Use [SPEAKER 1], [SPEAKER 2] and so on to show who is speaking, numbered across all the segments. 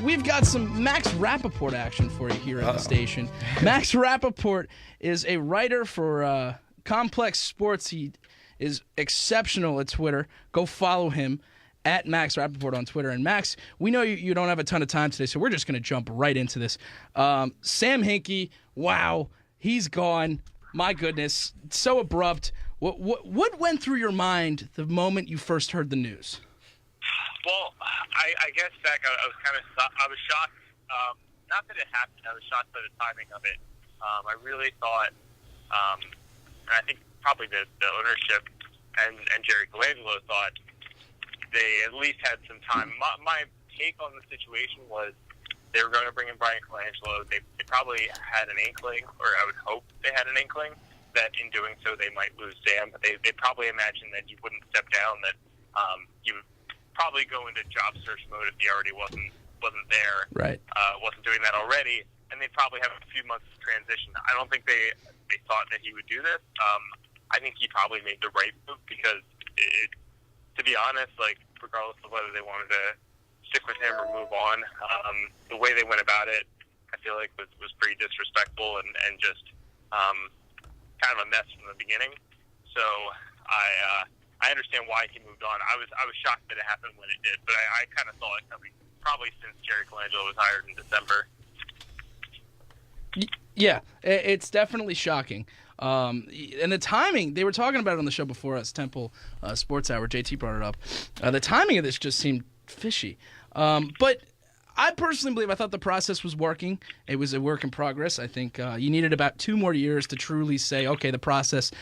[SPEAKER 1] we've got some Max Rappaport action for you here at the station. Max Rappaport is a writer for Complex Sports. He is exceptional at Twitter. Go follow him at Max Rappaport on Twitter. And Max, we know you don't have a ton of time today, so we're just going to jump right into this. Sam Hinkie, wow, he's gone. My goodness, so abrupt. What went through your mind the moment you first heard the news?
[SPEAKER 2] Well, I guess, Zach, I was shocked. Not that it happened. I was shocked by the timing of it. I really thought, and I think probably the ownership and Jerry Colangelo thought they at least had some time. My take on the situation was they were going to bring in Brian Colangelo. They probably had an inkling, or I would hope they had an inkling, that in doing so they might lose Sam. But they probably imagined that you wouldn't step down, that you would probably go into job search mode if he already wasn't there,
[SPEAKER 1] right?
[SPEAKER 2] Wasn't doing that already, and they'd probably have a few months of transition. I don't think they thought that he would do this. I think he probably made the right move because, to be honest, like regardless of whether they wanted to stick with him or move on, the way they went about it, I feel like was pretty disrespectful and just kind of a mess from the beginning. So I understand why he moved on. I was shocked that it happened when it did, but I kind of saw it coming probably since Jerry Colangelo was hired in December.
[SPEAKER 1] Yeah, it's definitely shocking. And the timing, they were talking about it on the show before us, Temple Sports Hour, JT brought it up. The timing of this just seemed fishy. But I personally believe, I thought the process was working. It was a work in progress. I think you needed about 2 more years to truly say, okay, the process,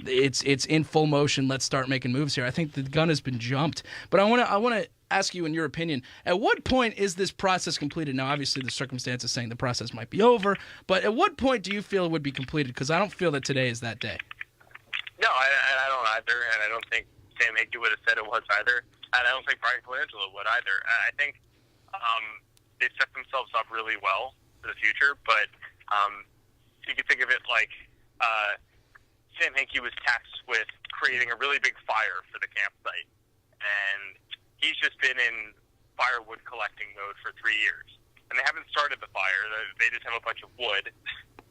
[SPEAKER 1] it's in full motion. Let's start making moves here. I think the gun has been jumped. But I want to ask you, in your opinion, at what point is this process completed? Now, obviously, the circumstances saying the process might be over, but at what point do you feel it would be completed? Because I don't feel that today is that day.
[SPEAKER 2] No, I don't either, and I don't think Sam Hinkie would have said it was either, and I don't think Brian Colangelo would either. I think they set themselves up really well for the future, but you can think of it like Sam Hinkie was tasked with creating a really big fire for the campsite, and he's just been in firewood collecting mode for 3 years, and they haven't started the fire. They just have a bunch of wood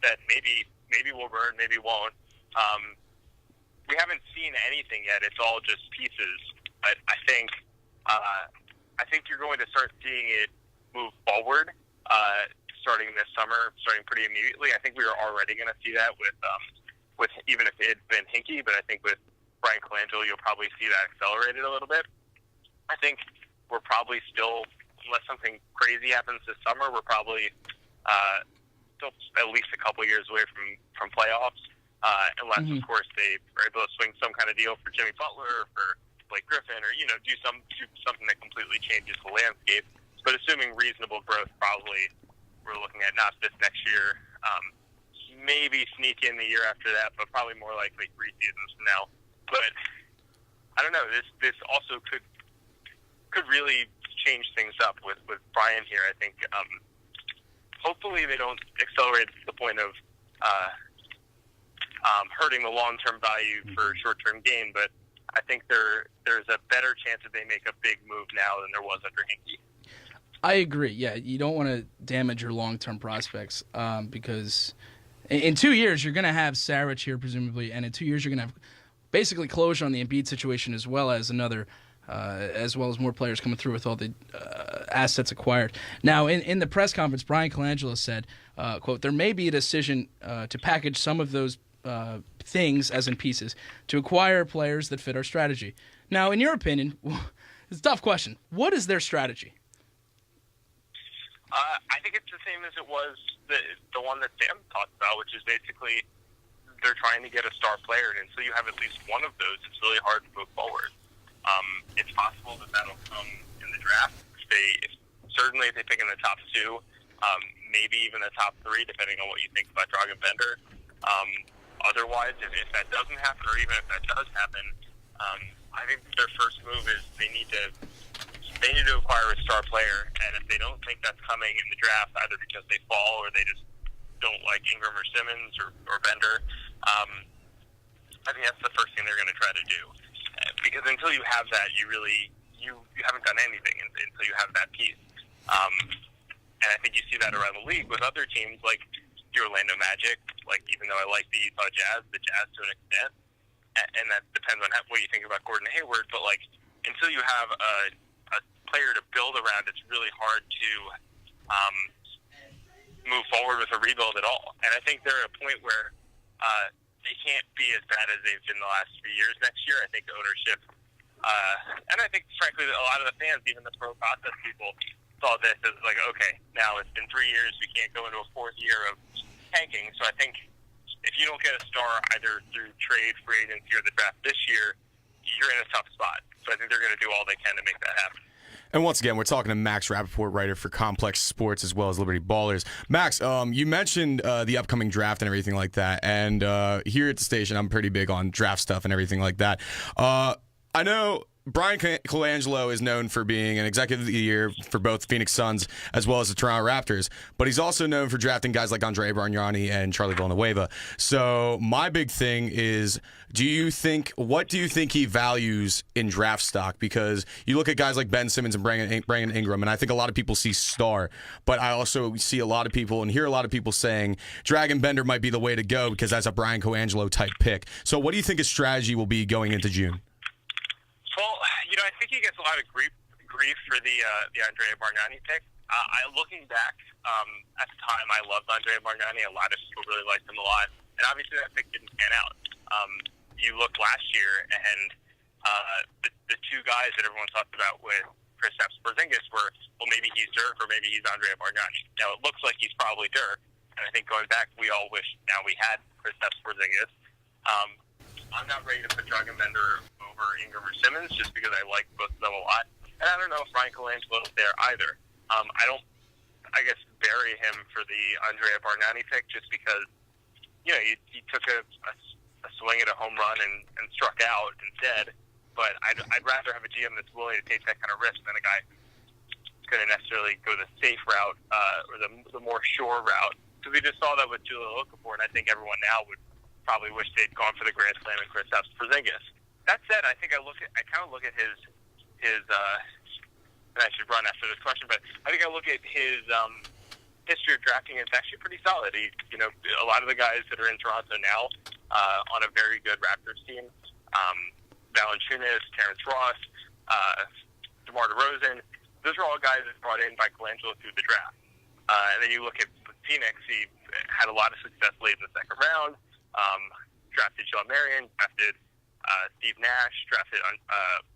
[SPEAKER 2] that maybe will burn, maybe won't. We haven't seen anything yet. It's all just pieces. But I think you're going to start seeing it move forward, starting this summer, starting pretty immediately. I think we were already going to see that with even if it had been Hinkie, but I think with Brian Colangelo, you'll probably see that accelerated a little bit. I think we're probably still, unless something crazy happens this summer, we're probably still at least a couple years away from playoffs, unless, of course, they are able to swing some kind of deal for Jimmy Butler or for Blake Griffin, or do something that completely changes the landscape. But assuming reasonable growth, probably we're looking at not this next year, maybe sneak in the year after that, but probably more likely 3 seasons from now. But I don't know. This also could really change things up with Brian here. I think hopefully they don't accelerate to the point of hurting the long-term value for short-term gain, but I think there's a better chance that they make a big move now than there was under Hinkie.
[SPEAKER 1] I agree. Yeah, you don't want to damage your long-term prospects because in 2 years you're going to have Saric here presumably, and in 2 years you're going to have basically closure on the Embiid situation as well as more players coming through with all the assets acquired. Now, in the press conference, Brian Colangelo said, quote, there may be a decision to package some of those things, as in pieces, to acquire players that fit our strategy. Now, in your opinion, it's a tough question. What is their strategy?
[SPEAKER 2] I think it's the same as it was the one that Sam talked about, which is basically they're trying to get a star player, and until you have at least one of those, it's really hard to move forward. It's possible that that'll come in the draft. Certainly if they pick in the top 2, maybe even the top 3, depending on what you think about Dragan Bender. Otherwise, if that doesn't happen, or even if that does happen, I think their first move is they need to acquire a star player, and if they don't think that's coming in the draft, either because they fall or they just don't like Ingram or Simmons or Bender, I think that's the first thing they're going to try to do. Because until you have that, you haven't done anything until you have that piece. think you see that around the league with other teams like the Orlando Magic. Like, even though I like the Utah Jazz, the Jazz to an extent, and that depends on what you think about Gordon Hayward. But like, until you have a player to build around, it's really hard to move forward with a rebuild at all. And I think they're at a point where they can't be as bad as they've been the last few years next year. I think the ownership, and I think, frankly, a lot of the fans, even the pro process people, saw this as like, okay, now it's been 3 years, we can't go into a fourth year of tanking. So I think if you don't get a star either through trade, free agency, or the draft this year, you're in a tough spot. So I think they're going to do all they can to make that happen.
[SPEAKER 3] And once again, we're talking to Max Rappaport, writer for Complex Sports as well as Liberty Ballers. Max, you mentioned the upcoming draft and everything like that. And here at the station, I'm pretty big on draft stuff and everything like that. I know Brian Colangelo is known for being an executive of the year for both Phoenix Suns as well as the Toronto Raptors, but he's also known for drafting guys like Andrea Bargnani and Charlie Villanueva. So my big thing is, what do you think he values in draft stock? Because you look at guys like Ben Simmons and Brandon Ingram, and I think a lot of people see star, but I also see a lot of people and hear a lot of people saying Dragon Bender might be the way to go because that's a Brian Colangelo type pick. So what do you think his strategy will be going into June?
[SPEAKER 2] Well, I think he gets a lot of grief for the Andrea Bargnani pick. Looking back, at the time, I loved Andrea Bargnani. A lot of people really liked him a lot, and obviously that pick didn't pan out. You looked last year, and the two guys that everyone talked about with Kristaps Porzingis were, well, maybe he's Dirk or maybe he's Andrea Bargnani. Now it looks like he's probably Dirk, and I think going back, we all wish now we had Kristaps Porzingis. I'm not ready to put Dragon Bender over Ingram or Simmons just because I like both of them a lot. And I don't know if Brian Colangelo is there either. I guess, bury him for the Andrea Bargnani pick just because, he took a swing at a home run and struck out instead. But I'd rather have a GM that's willing to take that kind of risk than a guy who's going to necessarily go the safe route or the more sure route. Because we just saw that with Julio Okafor, and I think everyone now would probably wish they'd gone for the Grand Slam and Kristaps Porzingis. That said, I think I kind of look at his and I should run after this question, but I think I look at his history of drafting. It's actually pretty solid. A lot of the guys that are in Toronto now on a very good Raptors team, Valanciunas, Terrence Ross, DeMar DeRozan, those are all guys that brought in by Colangelo through the draft. And then you look at Phoenix, he had a lot of success late in the second round. Drafted Sean Marion, drafted Steve Nash, drafted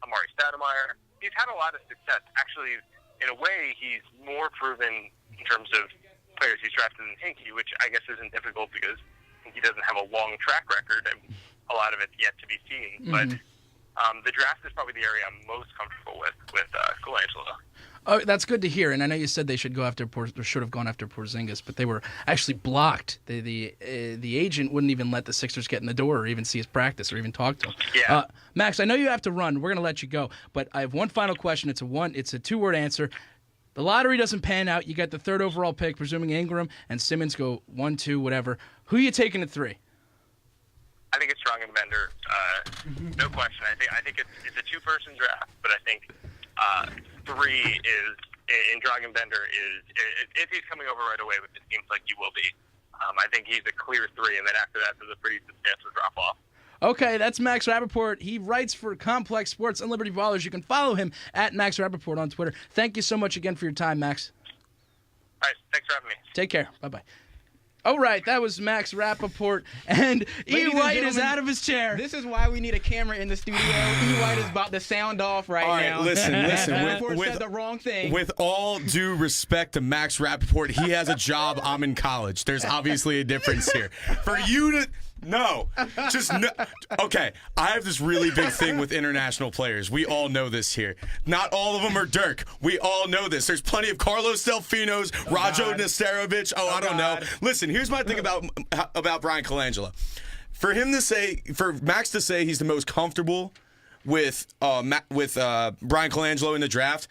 [SPEAKER 2] Amari Stoudemire. He's had a lot of success. Actually, in a way, he's more proven in terms of players he's drafted than Hinkie, which I guess isn't difficult because Hinkie doesn't have a long track record, and a lot of it's yet to be seen. Mm-hmm. But the draft is probably the area I'm most comfortable with Colangelo.
[SPEAKER 1] Oh, that's good to hear. And I know you said they should have gone after Porzingis, but they were actually blocked. The agent wouldn't even let the Sixers get in the door or even see his practice or even talk to him.
[SPEAKER 2] Yeah.
[SPEAKER 1] Max, I know you have to run. We're going to let you go, but I have one final question. It's a two-word answer. The lottery doesn't pan out. You get the third overall pick, presuming Ingram and Simmons go 1, 2, whatever. Who are you taking at 3?
[SPEAKER 2] I think it's Dragon Bender. No question. I think it's a two-person draft, but I think 3 is in Dragon Bender is if he's coming over right away, which it seems like he will be. I think he's a clear 3, and then after that, there's a pretty substantial drop off.
[SPEAKER 1] Okay, that's Max Rappaport. He writes for Complex Sports and Liberty Ballers. You can follow him at Max Rappaport on Twitter. Thank you so much again for your time, Max.
[SPEAKER 2] All right, thanks for having me.
[SPEAKER 1] Take care. Bye-bye. All right, that was Max Rappaport, and E. White is out of his chair.
[SPEAKER 4] This is why we need a camera in the studio. E. White is about to sound off right now.
[SPEAKER 3] Listen.
[SPEAKER 4] Rappaport said the wrong thing.
[SPEAKER 3] With all due respect to Max Rappaport, he has a job. I'm in college. There's obviously a difference here. For you to... No. Okay, I have this really big thing with international players. We all know this here. Not all of them are Dirk. We all know this. There's plenty of Carlos Delfinos, Rajo Nesterovic. I don't know. Listen, here's my thing about Brian Colangelo. For Max to say he's the most comfortable with Brian Colangelo in the draft,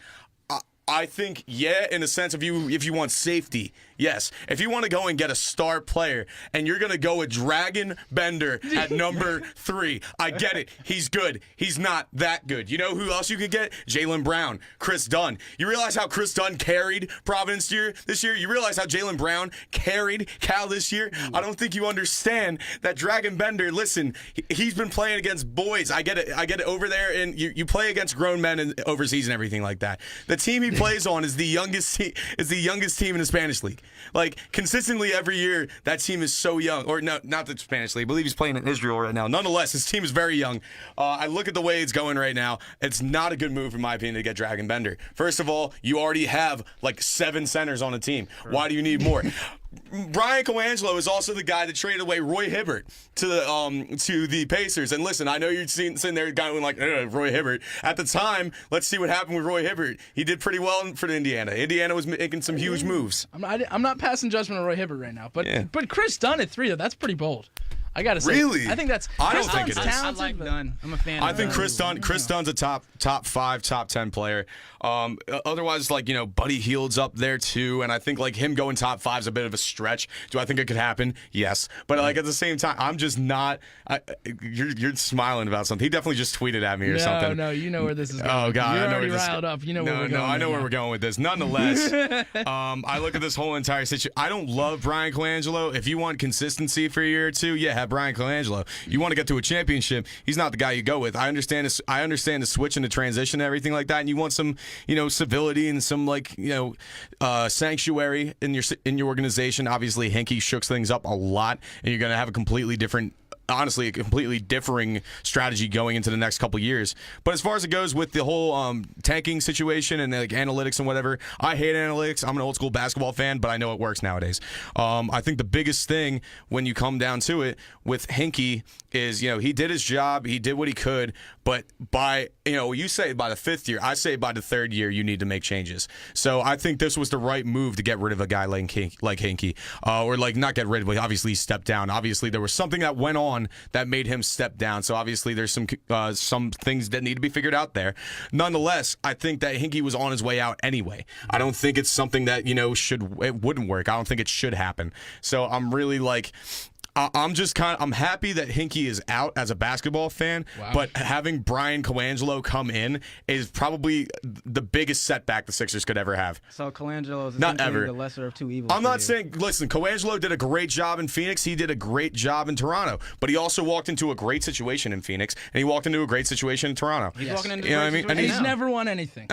[SPEAKER 3] I think, yeah, in a sense, if you want safety, yes. If you want to go and get a star player and you're going to go with Dragon Bender at number 3, I get it. He's good. He's not that good. You know who else you could get? Jaylen Brown, Chris Dunn. You realize how Chris Dunn carried Providence this year? You realize how Jaylen Brown carried Cal this year? I don't think you understand that Dragon Bender, listen, he's been playing against boys. I get it over there, and you play against grown men overseas and everything like that. The team he plays on is the youngest team in the Spanish league. Like, consistently every year, that team is so young. Or no, not the Spanish league. I believe he's playing in Israel right now. Nonetheless, his team is very young. I look at the way it's going right now. It's not a good move, in my opinion, to get Dragon Bender. First of all, you already have like 7 centers on the team. Why do you need more? Brian Colangelo is also the guy that traded away Roy Hibbert to the Pacers. And listen, I know you're sitting there going like, Roy Hibbert. At the time, let's see what happened with Roy Hibbert. He did pretty well for Indiana. Indiana was making some huge moves.
[SPEAKER 1] I'm not passing judgment on Roy Hibbert right now, but Chris Dunn at 3, though, that's pretty bold. I gotta say,
[SPEAKER 3] really?
[SPEAKER 1] I think that's.
[SPEAKER 3] I don't think it is.
[SPEAKER 4] I like Dunn. I'm a fan.
[SPEAKER 3] I think Chris Dunn's a top 5, top 10 player. Otherwise, like, Buddy Hield's up there too, and I think like him going top 5 is a bit of a stretch. Do I think it could happen? Yes, but like at the same time, I'm just not. You're smiling about something. He definitely just tweeted at me or something.
[SPEAKER 1] No, you know where this is going.
[SPEAKER 3] Oh God,
[SPEAKER 1] you're
[SPEAKER 3] I know
[SPEAKER 1] already
[SPEAKER 3] where this.
[SPEAKER 1] riled up. You know where we're going.
[SPEAKER 3] No, I know where we're going with this. Nonetheless, I look at this whole entire situation. I don't love Brian Colangelo. If you want consistency for a year or two, yeah, have Brian Colangelo. You want to get to a championship, he's not the guy you go with. I understand the switch and the transition and everything like that, and you want some, civility and some sanctuary in your organization. Obviously, Hinkie shooks things up a lot, and you're going to have a completely different. Honestly, a completely differing strategy going into the next couple years. But as far as it goes with the whole tanking situation and like analytics and whatever, I hate analytics. I'm an old school basketball fan, but I know it works nowadays. I think the biggest thing when you come down to it with Hinkie is, he did his job, he did what he could, but by, you say by the 5th year, I say by the 3rd year, you need to make changes. So I think this was the right move to get rid of a guy like Hinkie, or like not get rid of him, obviously he stepped down. Obviously there was something that went on that made him step down. So obviously there's some things that need to be figured out there. Nonetheless, I think that Hinkie was on his way out anyway. I don't think it's something that, it wouldn't work. I don't think it should happen. So I'm really like, I'm happy that Hinkie is out as a basketball fan, but having Brian Colangelo come in is probably the biggest setback the Sixers could ever have.
[SPEAKER 4] So Colangelo is
[SPEAKER 3] not ever
[SPEAKER 4] the lesser of two evils.
[SPEAKER 3] I'm not saying, listen, Colangelo did a great job in Phoenix. He did a great job in Toronto, but he also walked into a great situation in Phoenix, and he walked into a great situation in Toronto.
[SPEAKER 4] He's walking into
[SPEAKER 1] And he's never won anything.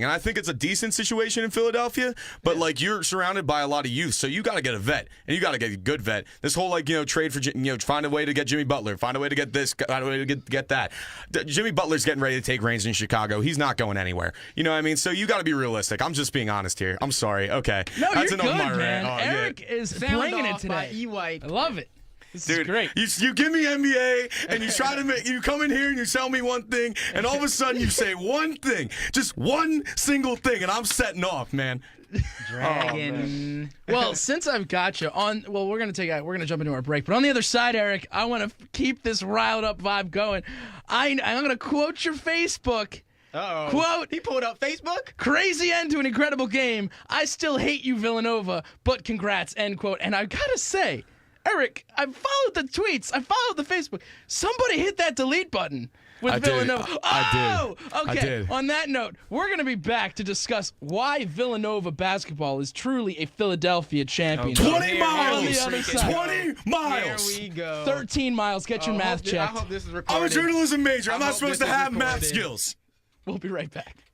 [SPEAKER 3] And I think it's a decent situation in Philadelphia, but like you're surrounded by a lot of youth, so you got to get a vet, and you got to get a good vet. This whole trade for find a way to get Jimmy Butler, find a way to get this, find a way to get that. Jimmy Butler's getting ready to take reins in Chicago. He's not going anywhere. You know what I mean? So you got to be realistic. I'm just being honest here. I'm sorry. Okay.
[SPEAKER 1] No,
[SPEAKER 3] that's
[SPEAKER 1] you're
[SPEAKER 3] enough
[SPEAKER 1] good,
[SPEAKER 3] of my
[SPEAKER 1] man.
[SPEAKER 3] rant.
[SPEAKER 1] Eric is playing it today.
[SPEAKER 4] E-White.
[SPEAKER 1] I love it. This
[SPEAKER 3] Dude,
[SPEAKER 1] is great.
[SPEAKER 3] You give me NBA and you try to you come in here and you tell me one thing, and all of a sudden you say one thing, just one single thing, and I'm setting off, man.
[SPEAKER 4] Dragon.
[SPEAKER 1] Well, since I've got you on, we're gonna jump into our break. But on the other side, Eric, I want to keep this riled up vibe going. I'm gonna quote your Facebook.
[SPEAKER 4] Uh-oh.
[SPEAKER 1] Quote,
[SPEAKER 4] he pulled up Facebook?
[SPEAKER 1] Crazy end to an incredible game. I still hate you, Villanova, but congrats, end quote. And I've got to say, Eric, I followed the tweets. I followed the Facebook. Somebody hit that delete button with Villanova.
[SPEAKER 3] I did.
[SPEAKER 1] Okay.
[SPEAKER 3] I did.
[SPEAKER 1] On that note, we're going to be back to discuss why Villanova basketball is truly a Philadelphia champion.
[SPEAKER 3] 20 miles!
[SPEAKER 1] On the other side.
[SPEAKER 3] 20 miles!
[SPEAKER 4] Here we go.
[SPEAKER 1] 13 miles. Get your math checked.
[SPEAKER 4] I hope this is recorded.
[SPEAKER 3] I'm a journalism major. I'm
[SPEAKER 4] I
[SPEAKER 3] not
[SPEAKER 4] hope
[SPEAKER 3] supposed
[SPEAKER 4] this
[SPEAKER 3] to
[SPEAKER 4] is
[SPEAKER 3] have math
[SPEAKER 4] recorded.
[SPEAKER 3] skills.
[SPEAKER 1] We'll be right back.